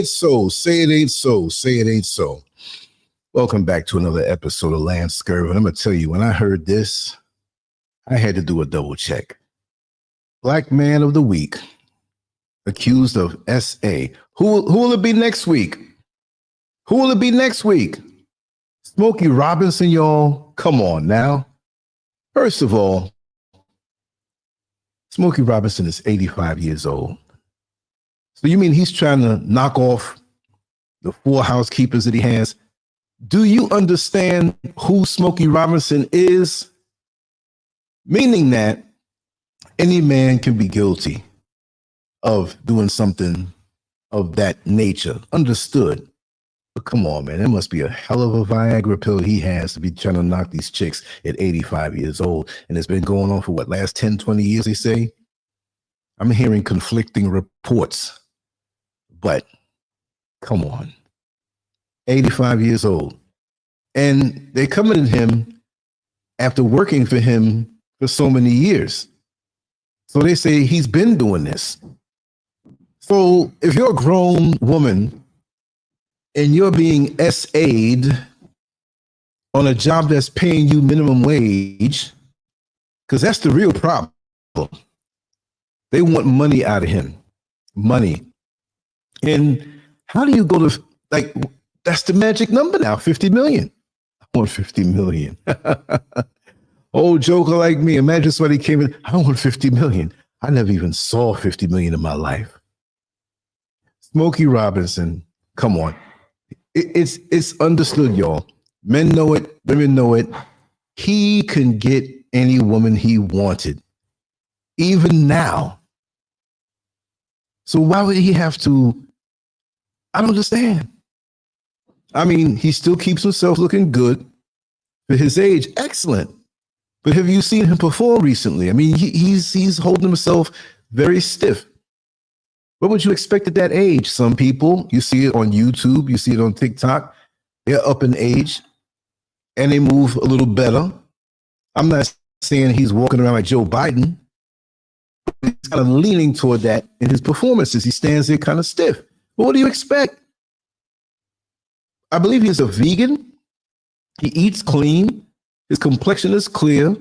ain't so. Say it ain't so. Say it ain't so. Welcome back to another episode of Lancescurv. And I'm going to tell you, when I heard this, I had to do a double check. Black man of the week, accused of SA. Who will it be next week? Who will it be next week? Smokey Robinson, y'all. Come on now. First of all, Smokey Robinson is 85 years old. So you mean he's trying to knock off the 4 housekeepers that he has? Do you understand who Smokey Robinson is? Meaning that any man can be guilty of doing something of that nature. Understood. But come on, man. It must be a hell of a Viagra pill he has to be trying to knock these chicks at 85 years old. And it's been going on for what, last 10, 20 years, they say? I'm hearing conflicting reports. But come on. 85 years old. And they're coming at him after working for him for so many years. So they say he's been doing this. So if you're a grown woman and you're being SA'd on a job that's paying you minimum wage, because that's the real problem. They want money out of him. Money. And how do you go to, like, that's the magic number now, 50 million. I want 50 million. Old joker like me, imagine somebody came in, I want 50 million. I never even saw 50 million in my life. Smokey Robinson, come on. It's understood, y'all. Men know it, women know it. He can get any woman he wanted, even now. So why would he have to? I don't understand. I mean, he still keeps himself looking good for his age. Excellent. But have you seen him perform recently? I mean, he's holding himself very stiff. What would you expect at that age? Some people, you see it on YouTube, you see it on TikTok, they're up in age and they move a little better. I'm not saying he's walking around like Joe Biden. He's kind of leaning toward that in his performances. He stands there kind of stiff. But what do you expect? I believe he's a vegan. He eats clean. His complexion is clear.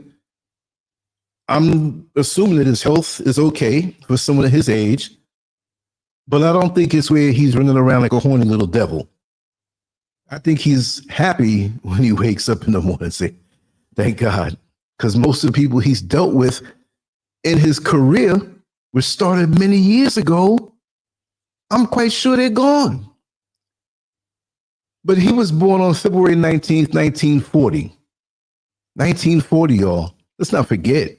I'm assuming that his health is okay for someone at his age. But I don't think it's where he's running around like a horny little devil. I think he's happy when he wakes up in the morning and say, thank God. Because most of the people he's dealt with in his career, which started many years ago, I'm quite sure they're gone. But he was born on February 19th, 1940. 1940, y'all. Let's not forget.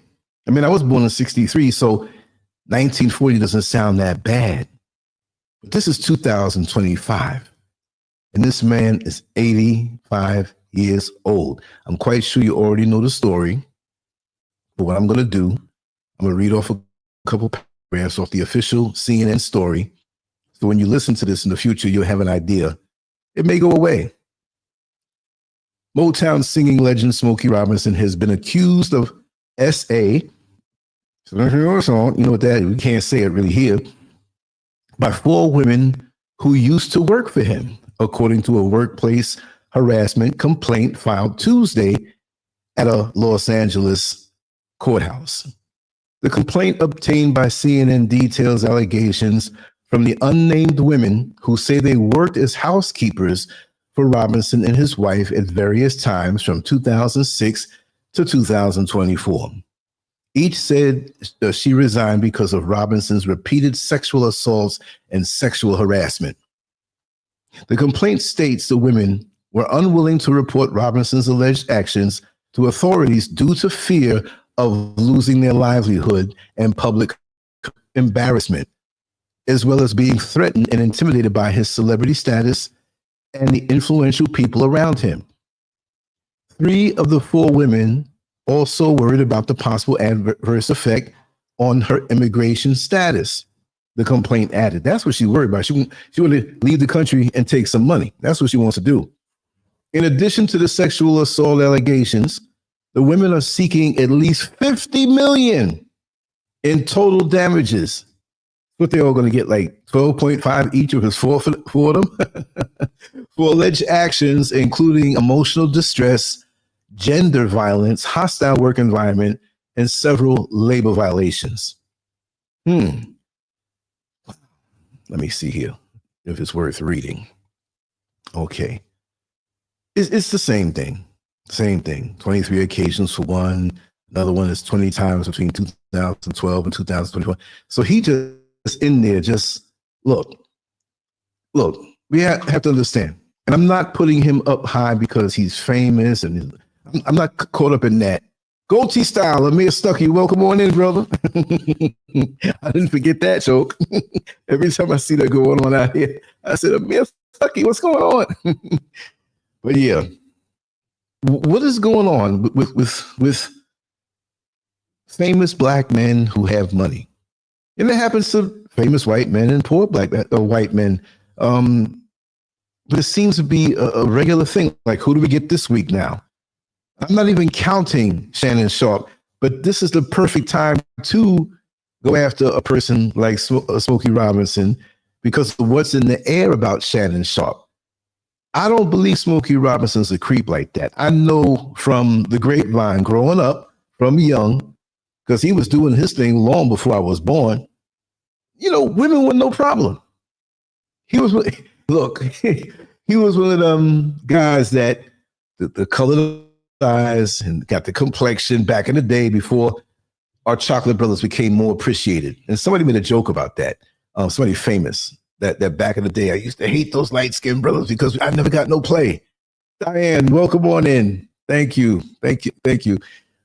I mean, I was born in 63, so 1940 doesn't sound that bad. But this is 2025. And this man is 85 years old. I'm quite sure you already know the story. But what I'm going to do, I'm going to read off a couple paragraphs off the official CNN story. So when you listen to this in the future, you'll have an idea. It may go away. Motown singing legend Smokey Robinson has been accused of SA. So you know what that is? We can't say it really here. By 4 women who used to work for him, according to a workplace harassment complaint filed Tuesday at a Los Angeles courthouse. The complaint obtained by CNN details allegations from the unnamed women who say they worked as housekeepers for Robinson and his wife at various times from 2006 to 2024. Each said she resigned because of Robinson's repeated sexual assaults and sexual harassment. The complaint states the women were unwilling to report Robinson's alleged actions to authorities due to fear of losing their livelihood and public embarrassment, as well as being threatened and intimidated by his celebrity status and the influential people around him. 3 of the 4 women also worried about the possible adverse effect on her immigration status. The complaint added. That's what she worried about. She wanted to leave the country and take some money. That's what she wants to do. In addition to the sexual assault allegations, the women are seeking at least $50 million in total damages But they're all going to get like 12.5 each of his for them for alleged actions, including emotional distress, gender violence, hostile work environment, and several labor violations. Let me see here if it's worth reading. Okay. It's the same thing. Same thing. 23 occasions for one. Another one is 20 times between 2012 and 2024. So he just in there, just look, we have to understand. And I'm not putting him up high because he's famous, and I'm not caught up in that. Goatee style, Amir Stuckey, welcome on in, brother. I didn't forget that joke. Every time I see that going on out here, I said, Amir Stuckey, what's going on? But yeah, what is going on with famous black men who have money? And it happens to famous white men and poor white men. But it seems to be a regular thing. Like, who do we get this week now? I'm not even counting Shannon Sharpe, but this is the perfect time to go after a person like Smokey Robinson because of what's in the air about Shannon Sharpe. I don't believe Smokey Robinson's a creep like that. I know from the grapevine growing up, from young, because he was doing his thing long before I was born. You know, women were no problem. He was, look, he was one of them guys that the color eyes and got the complexion back in the day before our chocolate brothers became more appreciated. And somebody made a joke about that. Somebody famous that back in the day, I used to hate those light skinned brothers because I never got no play. Diane, welcome on in. Thank you. But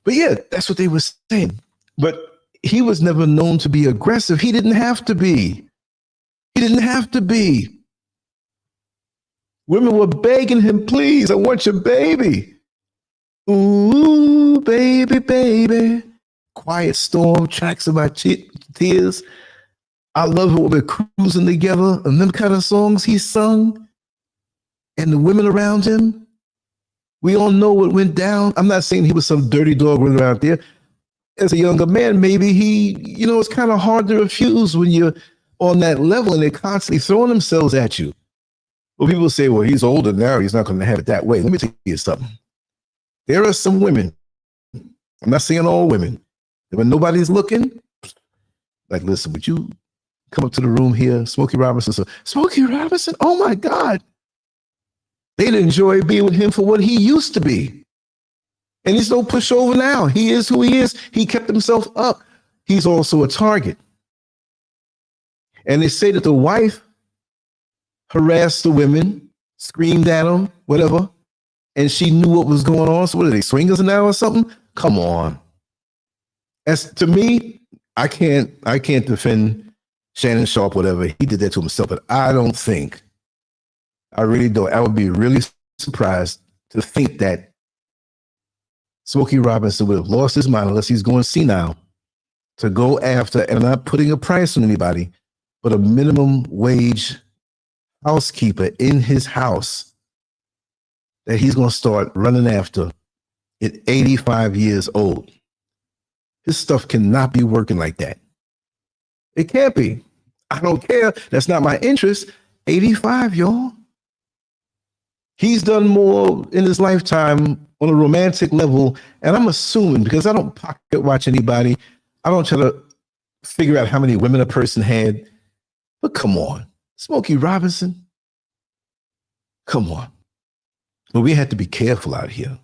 yeah, that's what they were saying. But he was never known to be aggressive. He didn't have to be. Women were begging him, please, I want your baby. Ooh, baby, baby. Quiet Storm, Tracks of My Tears. I love it when we're cruising together and them kind of songs he sung and the women around him. We all know what went down. I'm not saying he was some dirty dog running around there. As a younger man, maybe it's kind of hard to refuse when you're on that level and they're constantly throwing themselves at you. Well, people say, well, he's older now. He's not going to have it that way. Let me tell you something. There are some women, I'm not saying all women, when nobody's looking, like, listen, would you come up to the room here? Smokey Robinson. So, Smokey Robinson? Oh my God. They'd enjoy being with him for what he used to be. And he's no pushover now. He is who he is. He kept himself up. He's also a target. And they say that the wife harassed the women, screamed at them, whatever. And she knew what was going on. So what are they, swingers now or something? Come on. As to me, I can't defend Shannon Sharpe, whatever. He did that to himself, but I really don't. I would be really surprised to think that Smokey Robinson would have lost his mind unless he's going senile to go after, and I'm not putting a price on anybody, but a minimum wage housekeeper in his house that he's going to start running after at 85 years old. His stuff cannot be working like that. It can't be. I don't care. That's not my interest. 85, y'all. He's done more in his lifetime on a romantic level, and I'm assuming, because I don't pocket watch anybody, I don't try to figure out how many women a person had, but come on, Smokey Robinson, come on. But we have to be careful out here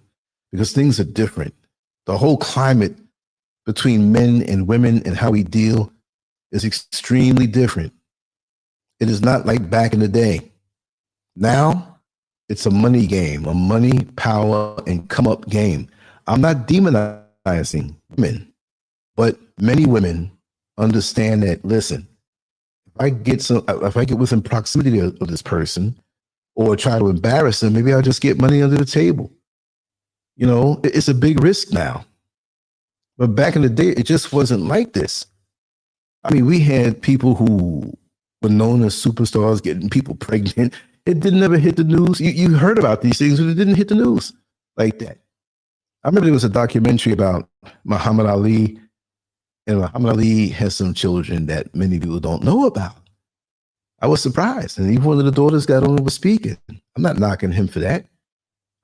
because things are different. The whole climate between men and women and how we deal is extremely different. It is not like back in the day. Now, it's a money game, a money, power, and come up game. I'm not demonizing women, but many women understand that, listen, if I get within proximity of this person or try to embarrass them, maybe I'll just get money under the table. You know, it's a big risk now. But back in the day, it just wasn't like this. I mean, we had people who were known as superstars getting people pregnant. It didn't ever hit the news. You heard about these things, but it didn't hit the news like that. I remember there was a documentary about Muhammad Ali And Muhammad Ali has some children that many people don't know about. I was surprised. And even one of the daughters got on and was speaking. I'm not knocking him for that.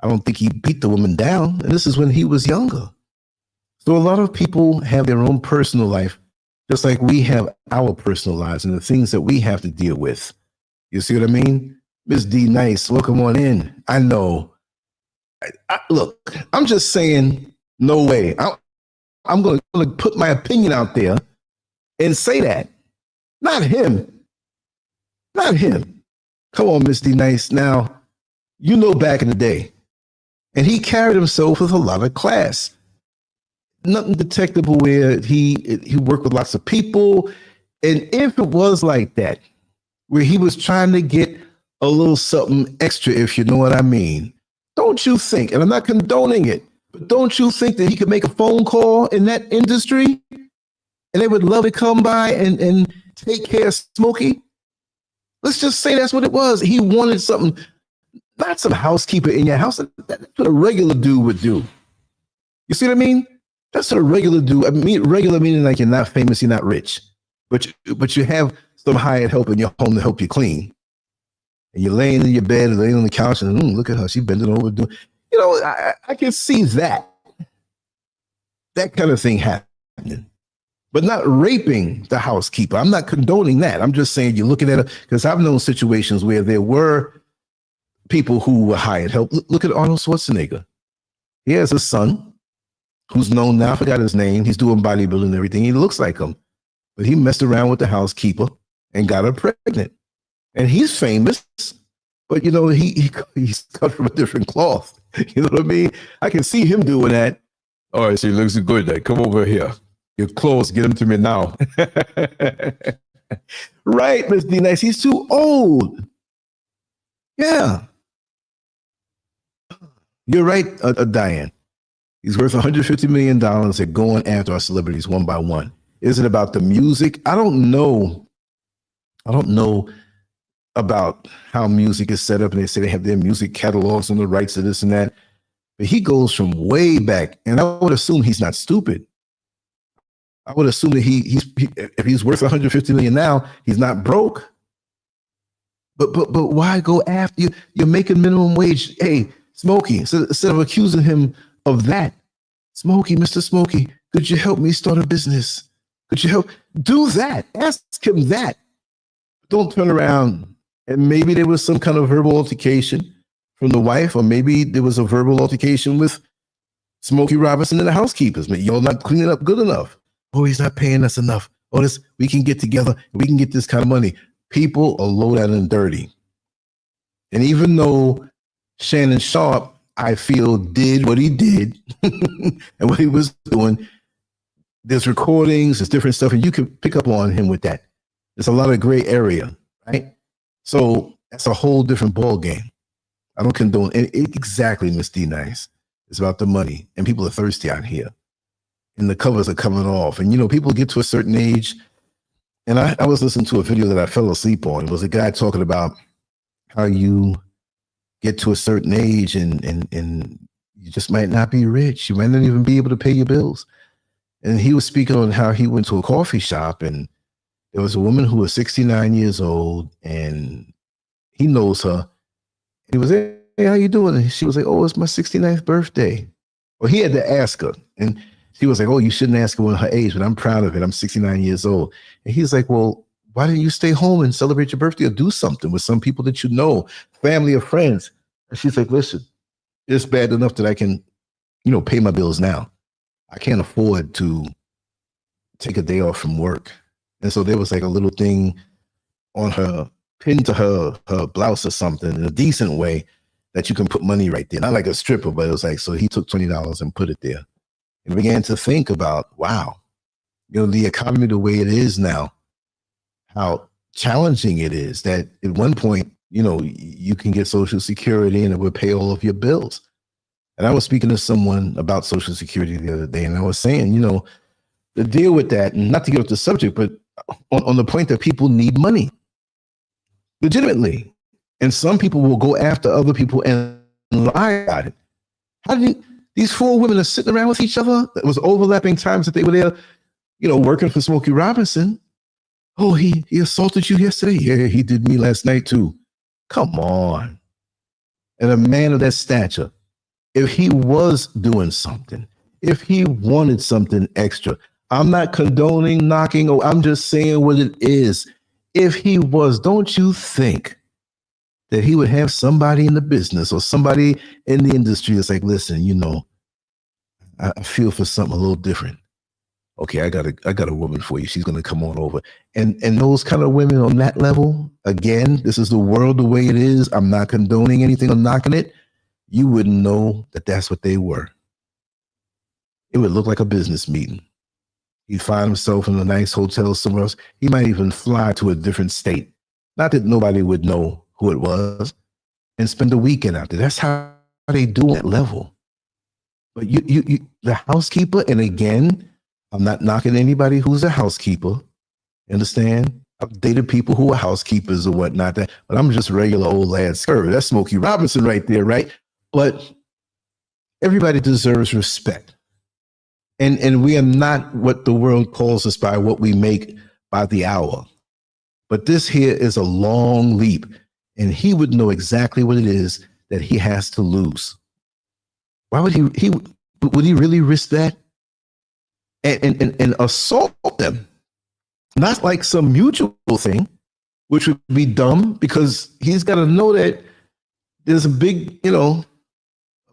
I don't think he beat the woman down. And this is when he was younger. So a lot of people have their own personal life, just like we have our personal lives and the things that we have to deal with. You see what I mean? Miss D Nice, welcome on in. I know. Look, I'm just saying, no way. I'm going to put my opinion out there and say that. Not him. Not him. Come on, Miss D Nice. Now, you know back in the day, and he carried himself with a lot of class. Nothing detectable where he worked with lots of people. And if it was like that, where he was trying to get a little something extra, if you know what I mean, don't you think, and I'm not condoning it, but don't you think that he could make a phone call in that industry and they would love to come by and take care of Smokey? Let's just say that's what it was. He wanted something, not some housekeeper in your house. That's what a regular dude would do. You see what I mean? That's what a regular dude. I mean, regular meaning like you're not famous, you're not rich, but you have some hired help in your home to help you clean. And you're laying in your bed, laying on the couch, and look at her, she's bending over doing. You know, I can see that kind of thing happening, but not raping the housekeeper. I'm not condoning that. I'm just saying you're looking at it because I've known situations where there were people who were hired help. Look at Arnold Schwarzenegger. He has a son who's known now. I forgot his name. He's doing bodybuilding and everything. He looks like him, but he messed around with the housekeeper and got her pregnant. And he's famous, but you know, he's cut from a different cloth. You know what I mean? I can see him doing that. All right, she looks good. Come over here. Your clothes, get them to me now. Right, Miss D Nice. He's too old. Yeah. You're right, Diane. He's worth $150 million at going after our celebrities one by one. Is it about the music? I don't know about how music is set up, and they say they have their music catalogs and the rights to this and that. But he goes from way back, and I would assume he's not stupid. I would assume that if he's worth $150 million now, he's not broke. But why go after you? You're making minimum wage. Hey, Smokey, instead of accusing him of that, Smokey, Mr. Smokey, could you help me start a business? Could you help? Do that. Ask him that. Don't turn around. And maybe there was some kind of verbal altercation from the wife, or maybe there was a verbal altercation with Smokey Robinson and the housekeepers. But you're not cleaning up good enough. Oh, he's not paying us enough. Oh, we can get together. We can get this kind of money. People are low down and dirty. And even though Shannon Sharp, I feel, did what he did and what he was doing, there's recordings, there's different stuff, and you can pick up on him with that. There's a lot of gray area, right? So that's a whole different ball game. I don't condone it. Exactly, Miss D Nice. It's about the money, and people are thirsty out here, and the covers are coming off. And you know, people get to a certain age, and I was listening to a video that I fell asleep on. It was a guy talking about how you get to a certain age, and you just might not be rich. You might not even be able to pay your bills. And he was speaking on how he went to a coffee shop, and there was a woman who was 69 years old, and he knows her. He was, hey, how you doing? And she was like, oh, it's my 69th birthday. Well, he had to ask her. And she was like, oh, you shouldn't ask her what her age, but I'm proud of it. I'm 69 years old. And he's like, well, why didn't you stay home and celebrate your birthday or do something with some people that you know, family or friends? And she's like, listen, it's bad enough that I can, pay my bills now. I can't afford to take a day off from work. And so there was like a little thing on her, pinned to her blouse or something in a decent way that you can put money right there. Not like a stripper, but it was like, so he took $20 and put it there. And began to think about, wow, the economy the way it is now, how challenging it is that at one point, you can get Social Security and it would pay all of your bills. And I was speaking to someone about Social Security the other day, and I was saying, to deal with that, and not to get off the subject, but on the point that people need money legitimately. And some people will go after other people and lie about it. How did these four women are sitting around with each other? It was overlapping times that they were there. working for Smokey Robinson. Oh, he assaulted you yesterday? Yeah, he did me last night too. Come on. And a man of that stature, if he was doing something, if he wanted something extra, I'm not condoning knocking, I'm just saying what it is. If he was, don't you think that he would have somebody in the business or somebody in the industry that's like, listen, I feel for something a little different. Okay, I got a woman for you. She's going to come on over. And those kind of women on that level, again, this is the world the way it is. I'm not condoning anything or knocking it. You wouldn't know that that's what they were. It would look like a business meeting. He'd find himself in a nice hotel somewhere else. He might even fly to a different state. Not that nobody would know who it was, and spend a weekend out there. That's how they do that level. But you the housekeeper, and again, I'm not knocking anybody who's a housekeeper. Understand? I've dated people who are housekeepers or whatnot, but I'm just regular old Lancescurv. That's Smokey Robinson right there, right? But everybody deserves respect. And we are not what the world calls us by what we make by the hour. But this here is a long leap, and he would know exactly what it is that he has to lose. Why would would he really risk that? And assault them? Not like some mutual thing, which would be dumb, because he's got to know that there's a big,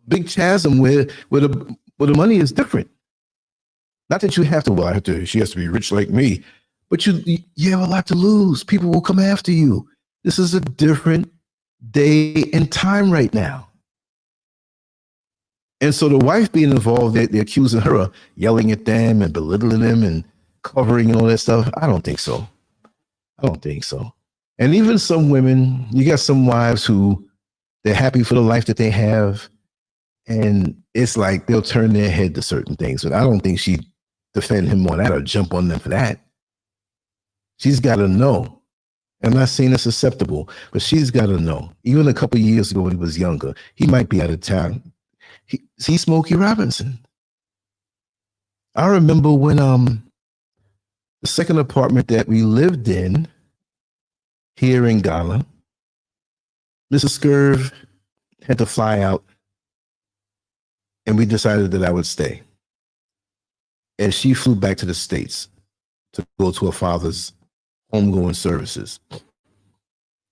big chasm where the money is different. Not that you have to, she has to be rich like me, but you have a lot to lose. People will come after you. This is a different day and time right now. And so the wife being involved, they're accusing her of yelling at them and belittling them and covering and all that stuff. I don't think so. And even some women, you got some wives who they're happy for the life that they have. And it's like they'll turn their head to certain things. But I don't think she'd defend him on that or jump on them for that. She's got to know. I'm not saying it's acceptable, but she's got to know. Even a couple of years ago when he was younger, he might be out of town. He's Smokey Robinson. I remember when the second apartment that we lived in here in Ghana, Mrs. Scurv had to fly out, and we decided that I would stay. And she flew back to the States to go to her father's homegoing services.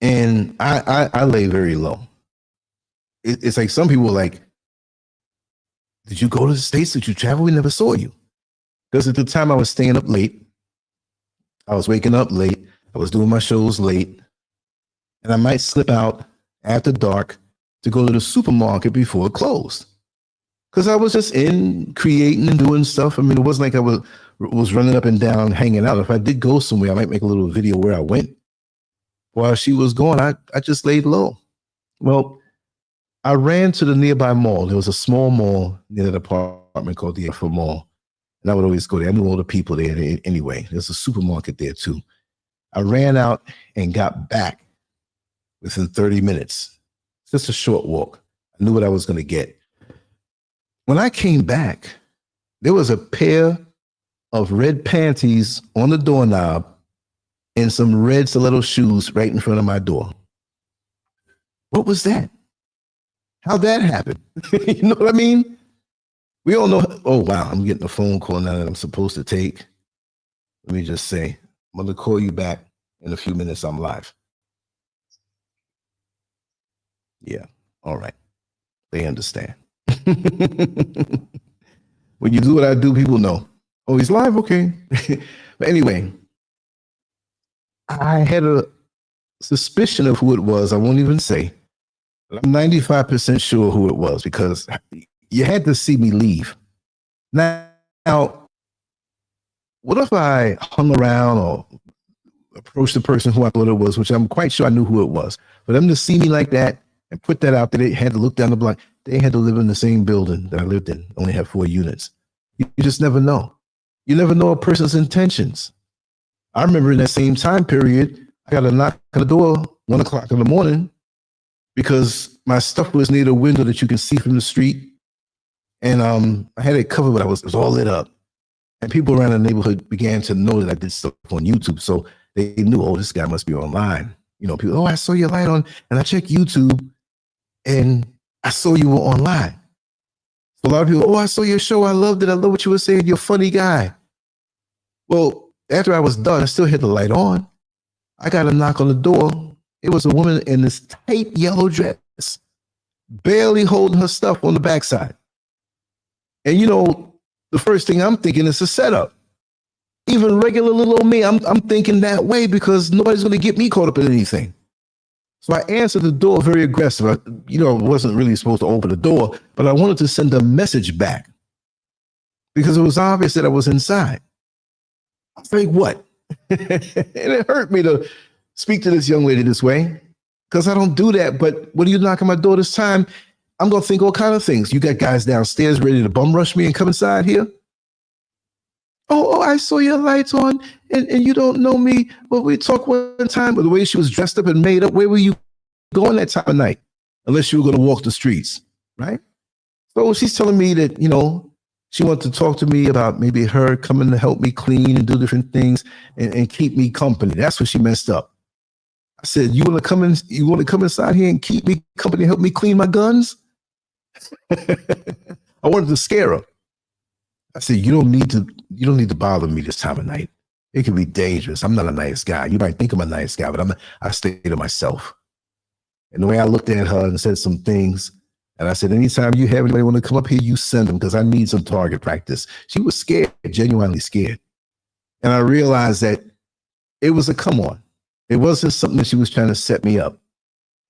And I lay very low. It's like some people were like, did you go to the States? Did you travel? We never saw you. Because at the time I was staying up late. I was waking up late. I was doing my shows late. And I might slip out after dark to go to the supermarket before it closed. Because I was just in creating and doing stuff. I mean, it wasn't like I was running up and down, hanging out. If I did go somewhere, I might make a little video where I went. While she was gone, I just laid low. Well, I ran to the nearby mall. There was a small mall near the apartment called the Alpha Mall. And I would always go there. I knew all the people there anyway. There's a supermarket there too. I ran out and got back within 30 minutes. Just a short walk. I knew what I was going to get. When I came back, there was a pair of red panties on the doorknob and some red stiletto shoes right in front of my door. What was that? How'd that happen? You know what I mean? We all know. Oh, wow. I'm getting a phone call now that I'm supposed to take. Let me just say, I'm going to call you back in a few minutes. I'm live. Yeah. All right. They understand. When you do what I do, people know. Oh, he's live? Okay. But anyway, I had a suspicion of who it was. I won't even say. But I'm 95% sure who it was because you had to see me leave. Now, what if I hung around or approached the person who I thought it was, which I'm quite sure I knew who it was. For them to see me like that and put that out there, they had to look down the block. They had to live in the same building that I lived in, only have 4 units. You just never know. You never know a person's intentions. I remember in that same time period, I got a knock on the door 1 o'clock in the morning because my stuff was near the window that you can see from the street. And I had it covered, but it was all lit up. And people around the neighborhood began to know that I did stuff on YouTube. So they knew, oh, this guy must be online. You know, people, oh, I saw your light on, and I checked YouTube and I saw you were online. So a lot of people, oh, I saw your show. I loved it. I love what you were saying. You're a funny guy. Well, after I was done, I still had the light on. I got a knock on the door. It was a woman in this tight yellow dress, barely holding her stuff on the backside. And you know, the first thing I'm thinking is a setup. Even regular little old me, I'm thinking that way because nobody's going to get me caught up in anything. So I answered the door very aggressive. I wasn't really supposed to open the door, but I wanted to send a message back because it was obvious that I was inside. I was like, what? And it hurt me to speak to this young lady this way because I don't do that. But when you knock on my door this time, I'm going to think all kinds of things. You got guys downstairs ready to bum rush me and come inside here? Oh, I saw your lights on and you don't know me. Well, we talked one time, but the way she was dressed up and made up, where were you going that time of night? Unless you were going to walk the streets, right? So she's telling me that, she wanted to talk to me about maybe her coming to help me clean and do different things and keep me company. That's what she messed up. I said, you want to come inside here and keep me company, help me clean my guns? I wanted to scare her. I said, you don't need to bother me this time of night. It can be dangerous. I'm not a nice guy. You might think I'm a nice guy, but I stay to myself. And the way I looked at her and said some things, and I said, anytime you have anybody want to come up here, you send them because I need some target practice. She was scared, genuinely scared. And I realized that it was a come on. It wasn't something that she was trying to set me up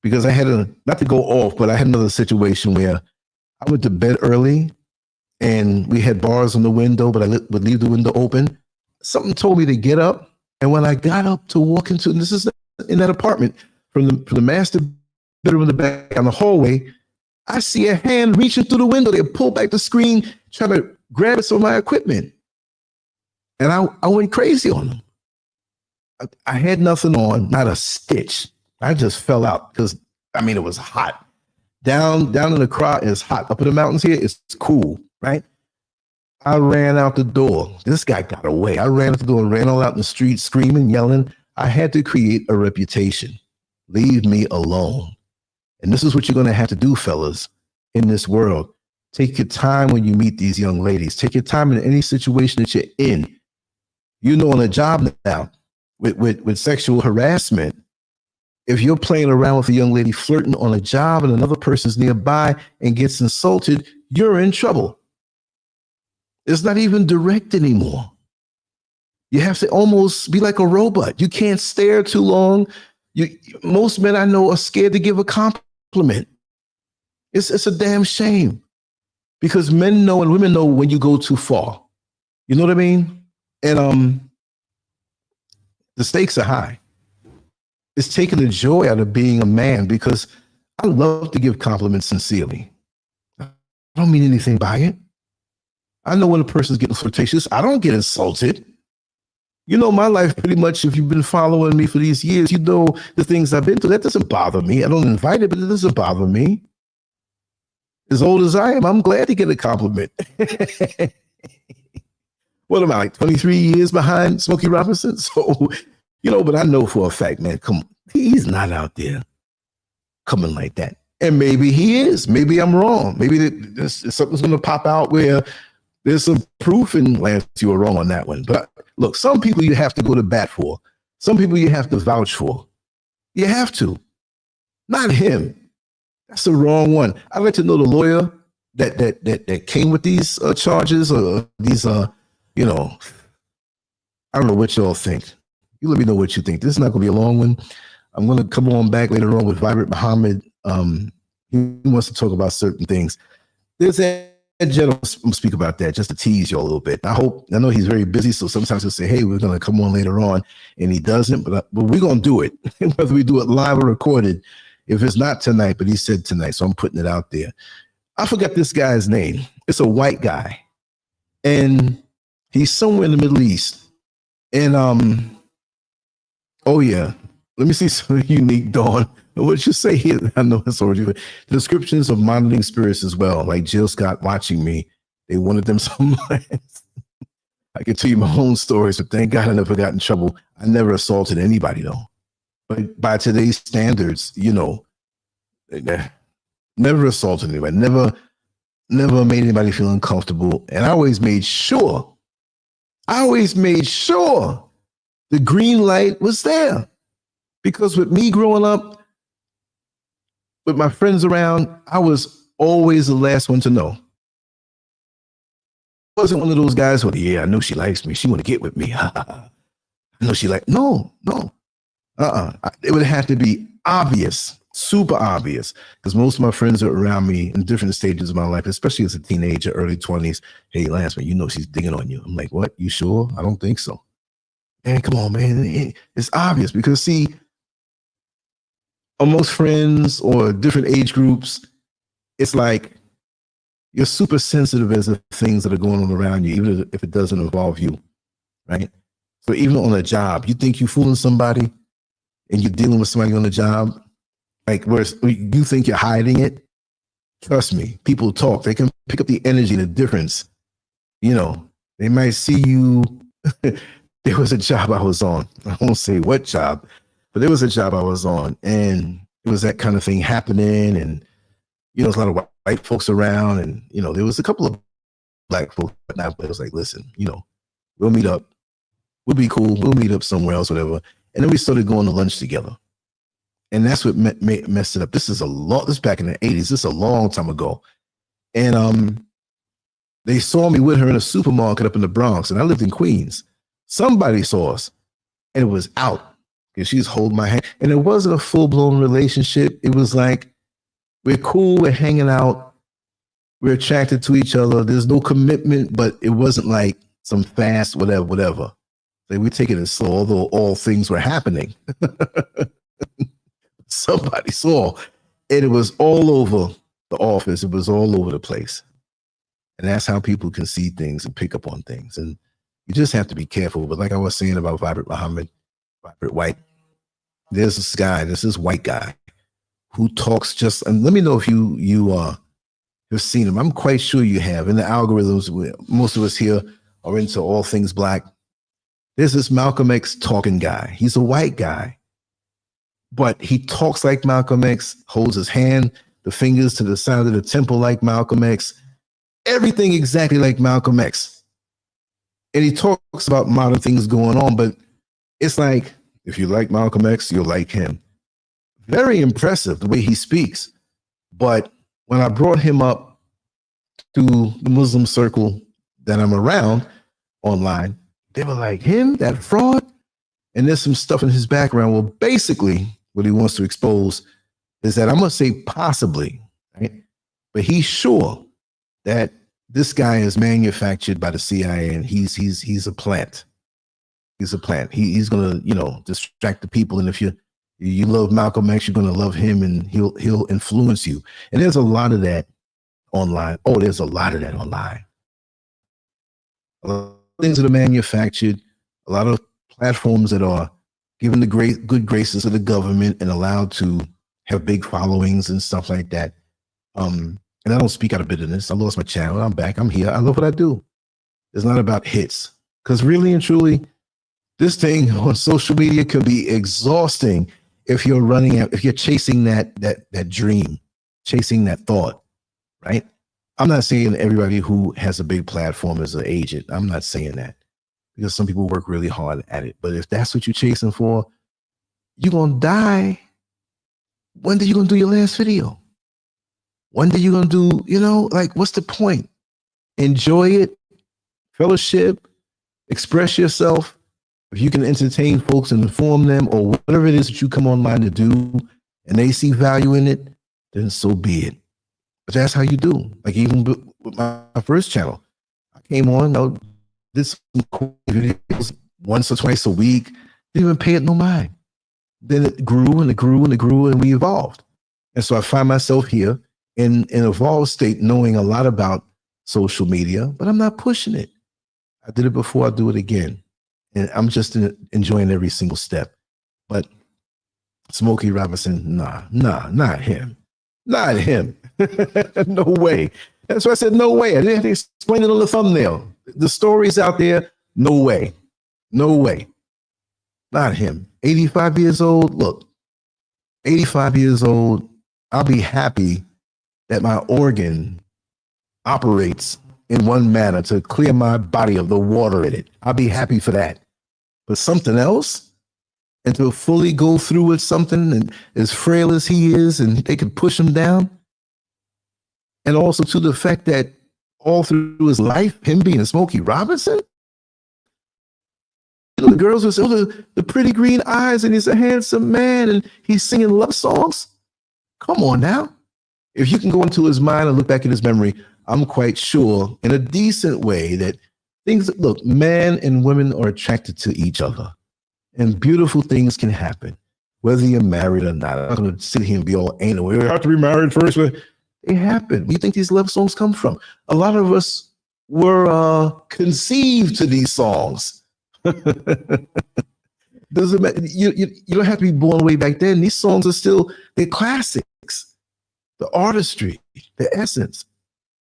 because I had not to go off, but I had another situation where I went to bed early and we had bars on the window, but I would leave the window open. Something told me to get up. And when I got up to walk into, and this is in that apartment, from the master bedroom in the back on the hallway, I see a hand reaching through the window. They pull back the screen, trying to grab at some of my equipment. And I went crazy on them. I had nothing on, not a stitch. I just fell out because, it was hot. Down in the crowd, it's hot. Up in the mountains here, it's cool, right? I ran out the door. This guy got away. I ran out the door and ran all out in the street, screaming, yelling. I had to create a reputation. Leave me alone. And this is what you're going to have to do, fellas, in this world. Take your time when you meet these young ladies. Take your time in any situation that you're in. On a job now with sexual harassment, if you're playing around with a young lady flirting on a job and another person's nearby and gets insulted, you're in trouble. It's not even direct anymore. You have to almost be like a robot. You can't stare too long. Most men I know are scared to give a compliment. It's a damn shame because men know and women know when you go too far. You know what I mean? And the stakes are high. It's taking the joy out of being a man because I love to give compliments sincerely. I don't mean anything by it. I know when a person's getting flirtatious, I don't get insulted. My life pretty much, if you've been following me for these years, you know the things I've been through. That doesn't bother me. I don't invite it, but it doesn't bother me. As old as I am, I'm glad to get a compliment. What am I, like 23 years behind Smokey Robinson? So, but I know for a fact, man, come on, he's not out there coming like that. And maybe he is. Maybe I'm wrong. Maybe something's going to pop out where there's some proof, and Lance, you were wrong on that one. But look, some people you have to go to bat for. Some people you have to vouch for. You have to. Not him. That's the wrong one. I'd like to know the lawyer that came with these charges or these, I don't know what y'all think. You let me know what you think. This is not going to be a long one. I'm going to come on back later on with Vibrant Muhammad. He wants to talk about certain things. There's a gentleman will speak about that just to tease you a little bit. I know he's very busy, so sometimes he'll say, hey, we're going to come on later on, and he doesn't, but we're going to do it, whether we do it live or recorded. If it's not tonight, but he said tonight, so I'm putting it out there. I forgot this guy's name. It's a white guy, and he's somewhere in the Middle East. And oh yeah, let me see some unique dawn. What you say here? I know it's already the descriptions of monitoring spirits as well. Like Jill Scott watching me. They wanted them some. I I can tell you my own stories, but thank God I never got in trouble. I never assaulted anybody though. But by today's standards, never assaulted anybody, never made anybody feel uncomfortable. And I always made sure the green light was there. Because with me growing up, with my friends around, I was always the last one to know. I wasn't one of those guys who, yeah, I know she likes me. She want to get with me. I know she like, no. It would have to be obvious, super obvious, because most of my friends are around me in different stages of my life, especially as a teenager, early 20s. Hey, Lance, man, you know she's digging on you. I'm like, what? You sure? I don't think so. Man, come on, man. It's obvious because, see, amongst friends or different age groups, it's like you're super sensitive as to things that are going on around you, even if it doesn't involve you, right? So even on a job, you think you're fooling somebody and you're dealing with somebody on the job, like where you think you're hiding it. Trust me, people talk. They can pick up the energy, the difference. They might see you. There was a job I was on. I won't say what job, but there was a job I was on, and it was that kind of thing happening. And, there's a lot of white folks around, and, there was a couple of black folks, but not, but it was like, listen, we'll meet up. We'll be cool. We'll meet up somewhere else, whatever. And then we started going to lunch together. And that's what messed it up. This is back in the 80s. This is a long time ago. And they saw me with her in a supermarket up in the Bronx, and I lived in Queens. Somebody saw us, and it was out because she's holding my hand. And it wasn't a full-blown relationship. It was like, we're cool, we're hanging out, we're attracted to each other. There's no commitment, but it wasn't like some fast whatever. So we take it as slow, although all things were happening. Somebody saw, and it was all over the office. It was all over the place. And that's how people can see things and pick up on things. And you just have to be careful. But like I was saying about Vibrant White, there's this white guy who talks and let me know if you have seen him. I'm quite sure you have. In the algorithms, most of us here are into all things black. There's this Malcolm X talking guy. He's a white guy, but he talks like Malcolm X, holds his hand, the fingers to the side of the temple like Malcolm X, everything exactly like Malcolm X. And he talks about modern things going on, but it's like, if you like Malcolm X, you'll like him. Very impressive the way he speaks. But when I brought him up to the Muslim circle that I'm around online, they were like, him, that fraud? And there's some stuff in his background. Well, basically, what he wants to expose is that, I'm going to say possibly, right? But he's sure that this guy is manufactured by the CIA, and he's a plant. He's a plant. He's going to, distract the people. And if you love Malcolm X, you're going to love him, and he'll influence you. And there's a lot of that online. Oh, there's a lot of that online. A lot of things that are manufactured, a lot of platforms that are given the good graces of the government and allowed to have big followings and stuff like that. And I don't speak out of bitterness. I lost my channel. I'm back. I'm here. I love what I do. It's not about hits, because really and truly, this thing on social media can be exhausting if you're chasing that dream, chasing that thought, right? I'm not saying everybody who has a big platform is an agent. I'm not saying that, because some people work really hard at it. But if that's what you're chasing for, you're going to die. When are you going to do your last video? When are you going to do, what's the point? Enjoy it, fellowship, express yourself. If you can entertain folks and inform them, or whatever it is that you come online to do, and they see value in it, then so be it. But that's how you do. Like even with my first channel, I came on, did some cool videos once or twice a week, didn't even pay it no mind. Then it grew and it grew and it grew, and we evolved. And so I find myself here in an evolved state, knowing a lot about social media, but I'm not pushing it. I did it before, I'll do it again. And I'm just enjoying every single step. But Smokey Robinson, nah, not him. Not him. No way. That's why I said no way. I didn't have to explain it on the thumbnail. The story's out there. No way. No way. Not him. 85 years old. Look, 85 years old. I'll be happy that my organ operates in one manner to clear my body of the water in it. I'll be happy for that. But something else, and to fully go through with something, and as frail as he is, and they can push him down, and also to the fact that all through his life, him being Smokey Robinson, the girls would say, oh, the pretty green eyes, and he's a handsome man, and he's singing love songs. Come on now. If you can go into his mind and look back in his memory, I'm quite sure in a decent way that things, look, men and women are attracted to each other, and beautiful things can happen, whether you're married or not. I'm not going to sit here and be all anal. We have to be married first. They happen. Where do you think these love songs come from? A lot of us were conceived to these songs. Doesn't matter. You don't have to be born way back then. These songs are still, they're classics. The artistry, the essence.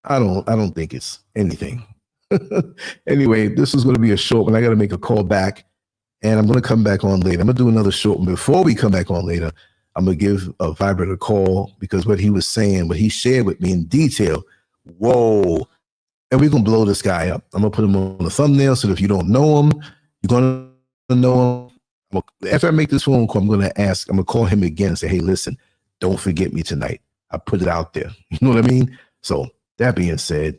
I don't think it's anything. Anyway, this is going to be a short one. I got to make a call back, and I'm going to come back on later. I'm going to do another short one. Before we come back on later, I'm going to give a vibrator a call, because what he was saying, what he shared with me in detail, whoa. And we're going to blow this guy up. I'm going to put him on the thumbnail so that if you don't know him, you're going to know him. After I make this phone call, I'm going to call him again and say, hey, listen, don't forget me tonight. I put it out there. You know what I mean? So that being said,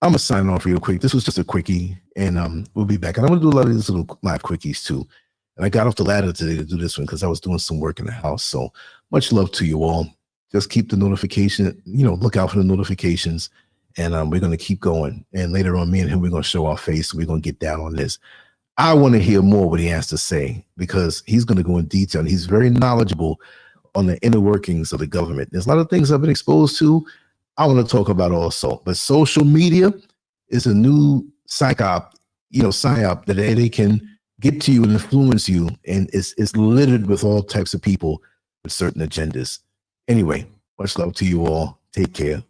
I'm going to sign off real quick. This was just a quickie, and we'll be back. And I'm going to do a lot of these little live quickies too. And I got off the ladder today to do this one because I was doing some work in the house. So much love to you all. Just keep the notification, look out for the notifications, and we're going to keep going. And later on, me and him, we're going to show our face. We're going to get down on this. I want to hear more what he has to say, because he's going to go in detail, and he's very knowledgeable on the inner workings of the government. There's a lot of things I've been exposed to. I want to talk about also, but social media is a new psyop that they can get to you and influence you, and it's littered with all types of people with certain agendas. Anyway, much love to you all. Take care.